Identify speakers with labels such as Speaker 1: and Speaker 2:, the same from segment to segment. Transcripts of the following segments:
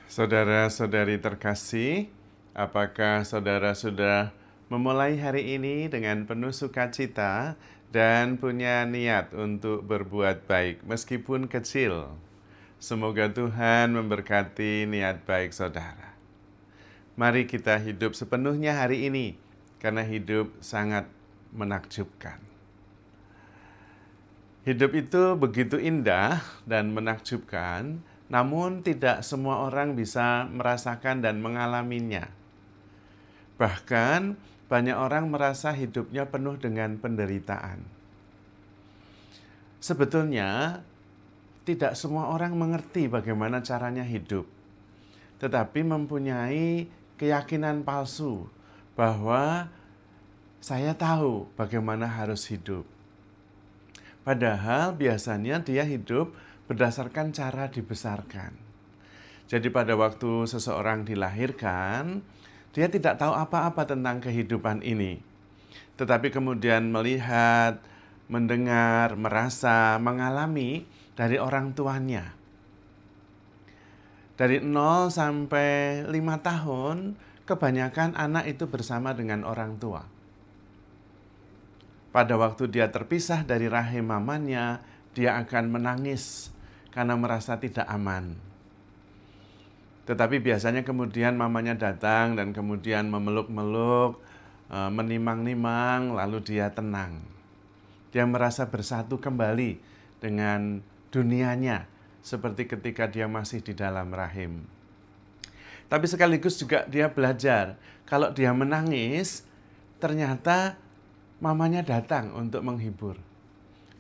Speaker 1: Saudara-saudari terkasih, apakah saudara sudah memulai hari ini dengan penuh sukacita dan punya niat untuk berbuat baik meskipun kecil? Semoga Tuhan memberkati niat baik saudara. Mari kita hidup sepenuhnya hari ini, karena hidup sangat menakjubkan. Hidup itu begitu indah dan menakjubkan, namun tidak semua orang bisa merasakan dan mengalaminya. Bahkan banyak orang merasa hidupnya penuh dengan penderitaan. Sebetulnya tidak semua orang mengerti bagaimana caranya hidup, tetapi mempunyai keyakinan palsu bahwa saya tahu bagaimana harus hidup. Padahal biasanya dia hidup berdasarkan cara dibesarkan. Jadi pada waktu seseorang dilahirkan, dia tidak tahu apa-apa tentang kehidupan ini. Tetapi kemudian melihat, mendengar, merasa, mengalami dari orang tuanya. Dari 0 sampai 5 tahun, kebanyakan anak itu bersama dengan orang tua. Pada waktu dia terpisah dari rahim mamanya, dia akan menangis karena merasa tidak aman. Tetapi biasanya kemudian mamanya datang dan kemudian memeluk-meluk, menimang-nimang, lalu dia tenang. Dia merasa bersatu kembali dengan dunianya, seperti ketika dia masih di dalam rahim. Tapi sekaligus juga dia belajar, kalau dia menangis, ternyata mamanya datang untuk menghibur.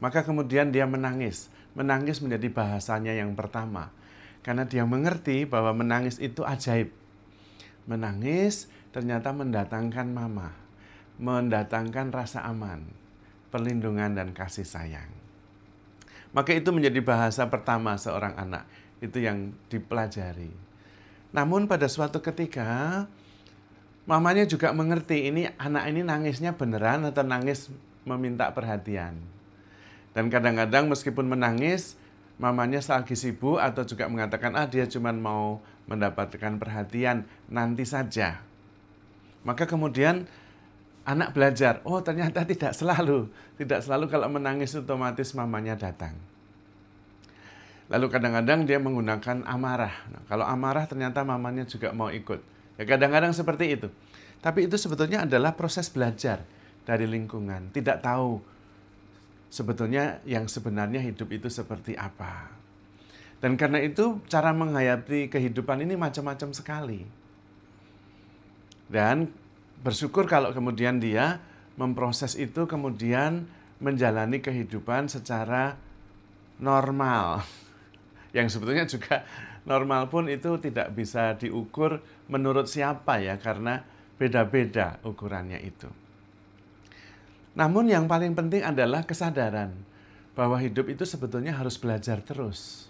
Speaker 1: Maka kemudian dia menangis. Menangis menjadi bahasanya yang pertama. Karena dia mengerti bahwa menangis itu ajaib. Menangis ternyata mendatangkan mama. Mendatangkan rasa aman, perlindungan dan kasih sayang. Maka itu menjadi bahasa pertama seorang anak. Itu yang dipelajari. Namun pada suatu ketika, mamanya juga mengerti ini anak ini nangisnya beneran atau nangis meminta perhatian. Dan kadang-kadang meskipun menangis, mamanya lagi sibuk atau juga mengatakan dia cuma mau mendapatkan perhatian, nanti saja. Maka kemudian anak belajar, ternyata tidak selalu. Tidak selalu kalau menangis otomatis mamanya datang. Lalu kadang-kadang dia menggunakan amarah. Nah, kalau amarah ternyata mamanya juga mau ikut. Ya kadang-kadang seperti itu. Tapi itu sebetulnya adalah proses belajar dari lingkungan. Tidak tahu sebetulnya yang sebenarnya hidup itu seperti apa. Dan karena itu cara menghayati kehidupan ini macam-macam sekali. Dan bersyukur kalau kemudian dia memproses itu kemudian menjalani kehidupan secara normal. Yang sebetulnya juga normal pun itu tidak bisa diukur menurut siapa ya, karena beda-beda ukurannya itu. Namun yang paling penting adalah kesadaran bahwa hidup itu sebetulnya harus belajar terus.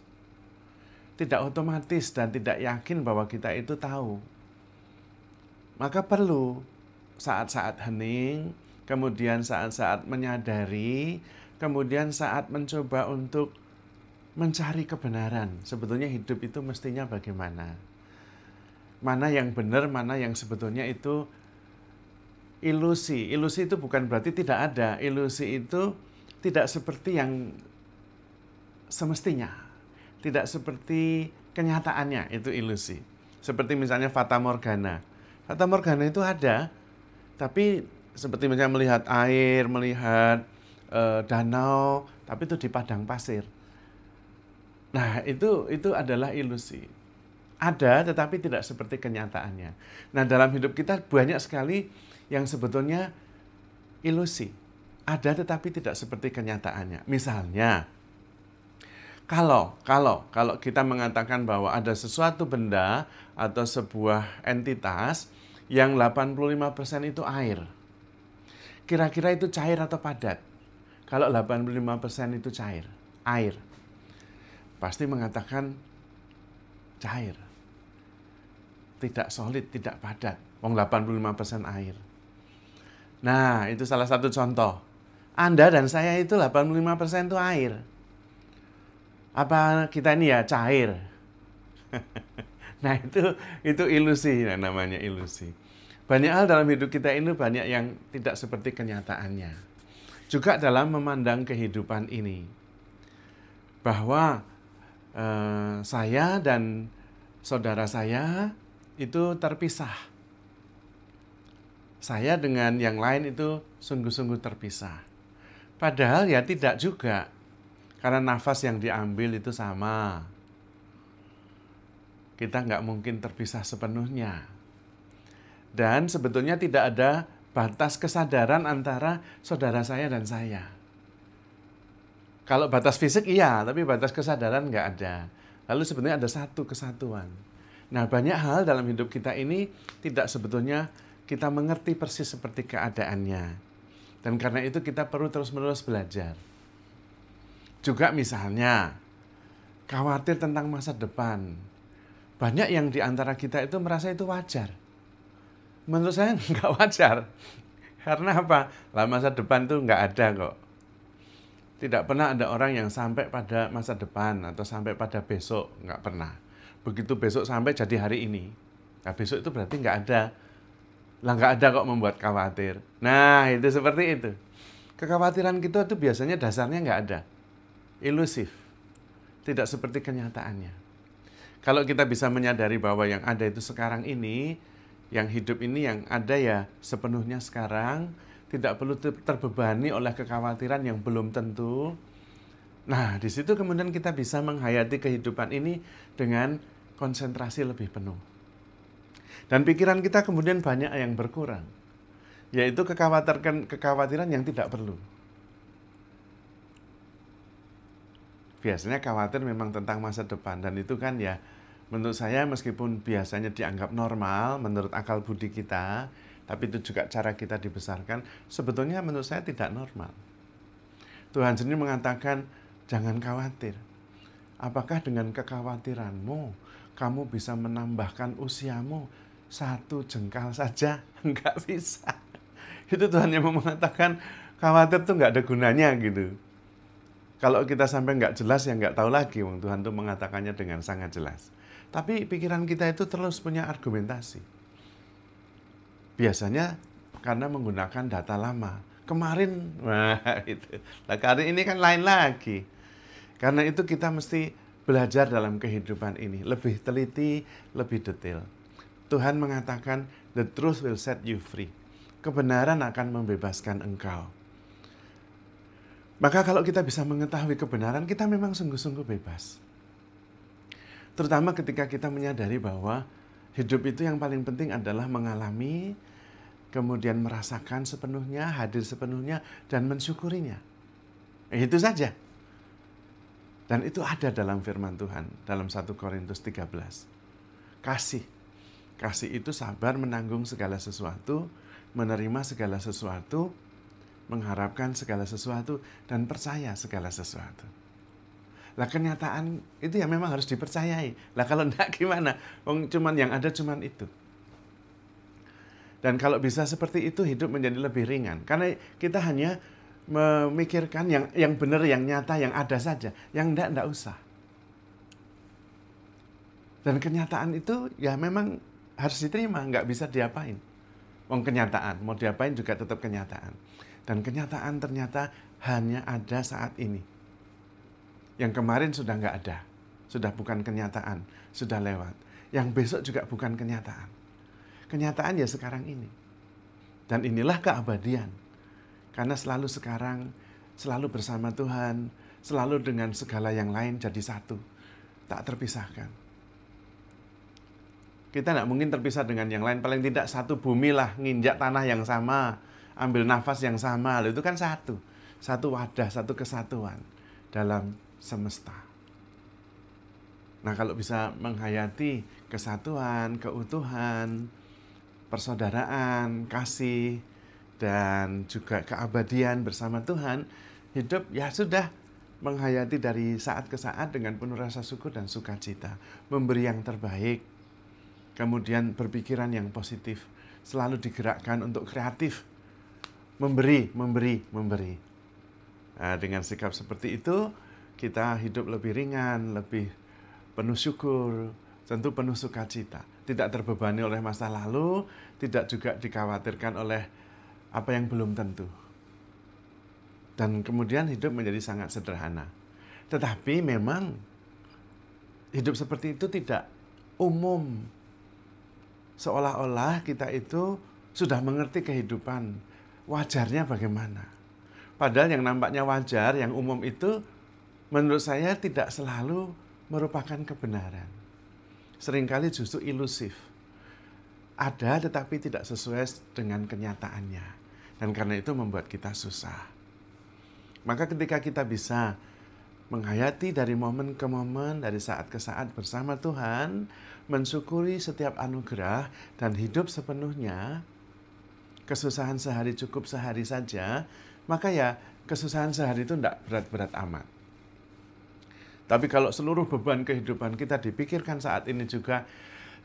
Speaker 1: Tidak otomatis dan tidak yakin bahwa kita itu tahu. Maka perlu saat-saat hening, kemudian saat-saat menyadari, kemudian saat mencoba untuk mencari kebenaran. Sebetulnya hidup itu mestinya bagaimana? Mana yang benar, mana yang sebetulnya itu ilusi. Ilusi itu bukan berarti tidak ada. Ilusi itu tidak seperti yang semestinya. Tidak seperti kenyataannya, itu ilusi. Seperti misalnya Fata Morgana. Fata Morgana itu ada, tapi seperti misalnya melihat air, melihat danau, tapi itu di padang pasir. Nah, itu adalah ilusi. Ada, tetapi tidak seperti kenyataannya. Nah, dalam hidup kita banyak sekali yang sebetulnya ilusi. Ada, tetapi tidak seperti kenyataannya. Misalnya, kalau kita mengatakan bahwa ada sesuatu benda atau sebuah entitas yang 85% itu air. Kira-kira itu cair atau padat? Kalau 85% itu cair, air. Pasti mengatakan cair. Tidak solid, tidak padat. 85% air. Nah, itu salah satu contoh. Anda dan saya itu 85% itu air. Apa kita ini ya cair? Nah, itu ilusi, nah, namanya ilusi. Banyak hal dalam hidup kita ini banyak yang tidak seperti kenyataannya. Juga dalam memandang kehidupan ini. Bahwa saya dan saudara saya itu terpisah. Saya dengan yang lain itu sungguh-sungguh terpisah. Padahal ya tidak juga. Karena nafas yang diambil itu sama. Kita nggak mungkin terpisah sepenuhnya. Dan sebetulnya tidak ada batas kesadaran antara saudara saya dan saya. Kalau batas fisik iya, tapi batas kesadaran nggak ada. Lalu sebenarnya ada satu kesatuan. Nah, banyak hal dalam hidup kita ini tidak sebetulnya kita mengerti persis seperti keadaannya. Dan karena itu kita perlu terus-menerus belajar. Juga misalnya, khawatir tentang masa depan. Banyak yang di antara kita itu merasa itu wajar. Menurut saya nggak wajar. Karena apa? Lah masa depan tuh nggak ada kok. Tidak pernah ada orang yang sampai pada masa depan atau sampai pada besok. Nggak pernah. Begitu besok sampai jadi hari ini. Nah besok itu berarti nggak ada. Lah nggak ada kok membuat khawatir. Nah itu seperti itu. Kekhawatiran kita itu biasanya dasarnya nggak ada. Ilusif. Tidak seperti kenyataannya. Kalau kita bisa menyadari bahwa yang ada itu sekarang ini, yang hidup ini yang ada ya sepenuhnya sekarang, tidak perlu terbebani oleh kekhawatiran yang belum tentu. Nah, di situ kemudian kita bisa menghayati kehidupan ini dengan konsentrasi lebih penuh. Dan pikiran kita kemudian banyak yang berkurang, yaitu kekhawatiran yang tidak perlu. Biasanya khawatir memang tentang masa depan, dan itu kan ya menurut saya meskipun biasanya dianggap normal menurut akal budi kita, tapi itu juga cara kita dibesarkan, sebetulnya menurut saya tidak normal. Tuhan sendiri mengatakan, jangan khawatir. Apakah dengan kekhawatiranmu kamu bisa menambahkan usiamu 1 jengkal saja? Enggak bisa. Itu Tuhan yang mengatakan khawatir tuh nggak ada gunanya gitu. Kalau kita sampai nggak jelas ya nggak tahu lagi. Tuhan tuh mengatakannya dengan sangat jelas. Tapi pikiran kita itu terus punya argumentasi. Biasanya karena menggunakan data lama. Kemarin, wah itu. Nah, kali ini kan lain lagi. Karena itu kita mesti belajar dalam kehidupan ini. Lebih teliti, lebih detail. Tuhan mengatakan, the truth will set you free. Kebenaran akan membebaskan engkau. Maka kalau kita bisa mengetahui kebenaran, kita memang sungguh-sungguh bebas. Terutama ketika kita menyadari bahwa hidup itu yang paling penting adalah mengalami, kemudian merasakan sepenuhnya, hadir sepenuhnya, dan mensyukurinya. Itu saja. Dan itu ada dalam firman Tuhan, dalam 1 Korintus 13. Kasih. Kasih itu sabar menanggung segala sesuatu, menerima segala sesuatu, mengharapkan segala sesuatu, dan percaya segala sesuatu. Lah kenyataan itu ya memang harus dipercayai. Lah kalau enggak gimana? Cuman yang ada cuman itu. Dan kalau bisa seperti itu hidup menjadi lebih ringan. Karena kita hanya memikirkan yang benar, yang nyata, yang ada saja. Yang enggak usah. Dan kenyataan itu ya memang harus diterima, enggak bisa diapain. Kenyataan, mau diapain juga tetap kenyataan. Dan kenyataan ternyata hanya ada saat ini. Yang kemarin sudah nggak ada, sudah bukan kenyataan, sudah lewat. Yang besok juga bukan kenyataan. Kenyataan ya sekarang ini. Dan inilah keabadian. Karena selalu sekarang, selalu bersama Tuhan, selalu dengan segala yang lain jadi satu. Tak terpisahkan. Kita nggak mungkin terpisah dengan yang lain, paling tidak satu bumi lah, nginjak tanah yang sama, ambil nafas yang sama, itu kan satu. Satu wadah, satu kesatuan dalam semesta. Nah, kalau bisa menghayati kesatuan, keutuhan, persaudaraan, kasih, dan juga keabadian bersama Tuhan, hidup ya sudah menghayati dari saat ke saat dengan penuh rasa syukur dan sukacita, memberi yang terbaik, kemudian berpikiran yang positif, selalu digerakkan untuk kreatif, memberi. Nah, dengan sikap seperti itu, kita hidup lebih ringan, lebih penuh syukur, tentu penuh sukacita, tidak terbebani oleh masa lalu, tidak juga dikhawatirkan oleh apa yang belum tentu. Dan kemudian hidup menjadi sangat sederhana. Tetapi memang hidup seperti itu tidak umum. Seolah-olah kita itu sudah mengerti kehidupan. Wajarnya bagaimana? Padahal yang nampaknya wajar, yang umum itu menurut saya tidak selalu merupakan kebenaran. Seringkali justru ilusif. Ada tetapi tidak sesuai dengan kenyataannya. Dan karena itu membuat kita susah. Maka ketika kita bisa menghayati dari momen ke momen, dari saat ke saat bersama Tuhan, mensyukuri setiap anugerah dan hidup sepenuhnya, kesusahan sehari cukup sehari saja, maka ya kesusahan sehari itu tidak berat-berat amat. Tapi kalau seluruh beban kehidupan kita dipikirkan saat ini juga,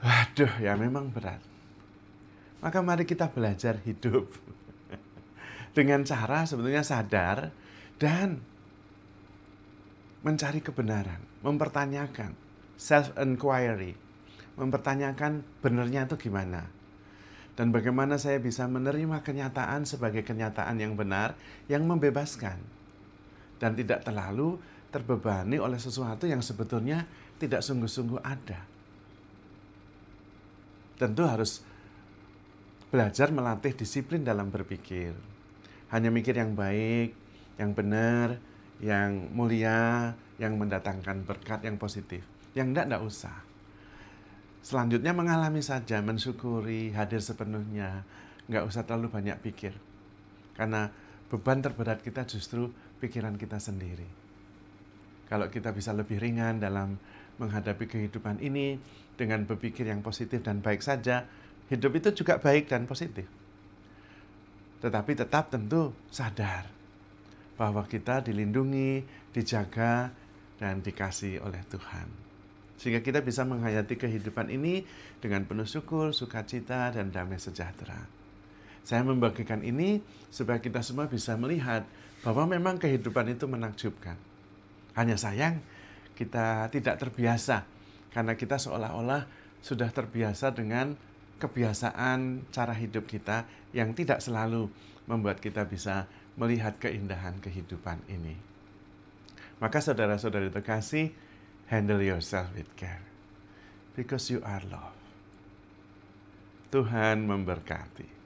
Speaker 1: waduh ya memang berat. Maka mari kita belajar hidup dengan cara sebetulnya sadar dan mencari kebenaran, mempertanyakan, self-inquiry, mempertanyakan benarnya itu gimana. Dan bagaimana saya bisa menerima kenyataan sebagai kenyataan yang benar, yang membebaskan. Dan tidak terlalu terbebani oleh sesuatu yang sebetulnya tidak sungguh-sungguh ada. Tentu harus belajar melatih disiplin dalam berpikir. Hanya mikir yang baik, yang benar, yang mulia, yang mendatangkan berkat yang positif. Yang enggak usah. Selanjutnya mengalami saja, mensyukuri, hadir sepenuhnya. Enggak usah terlalu banyak pikir. Karena beban terberat kita justru pikiran kita sendiri. Kalau kita bisa lebih ringan dalam menghadapi kehidupan ini dengan berpikir yang positif dan baik saja, hidup itu juga baik dan positif. Tetapi tetap tentu sadar bahwa kita dilindungi, dijaga, dan dikasihi oleh Tuhan. Sehingga kita bisa menghayati kehidupan ini dengan penuh syukur, sukacita, dan damai sejahtera. Saya membagikan ini supaya kita semua bisa melihat bahwa memang kehidupan itu menakjubkan. Hanya sayang kita tidak terbiasa karena kita seolah-olah sudah terbiasa dengan kebiasaan cara hidup kita yang tidak selalu membuat kita bisa melihat keindahan kehidupan ini. Maka saudara-saudari terkasih, handle yourself with care. Because you are love. Tuhan memberkati.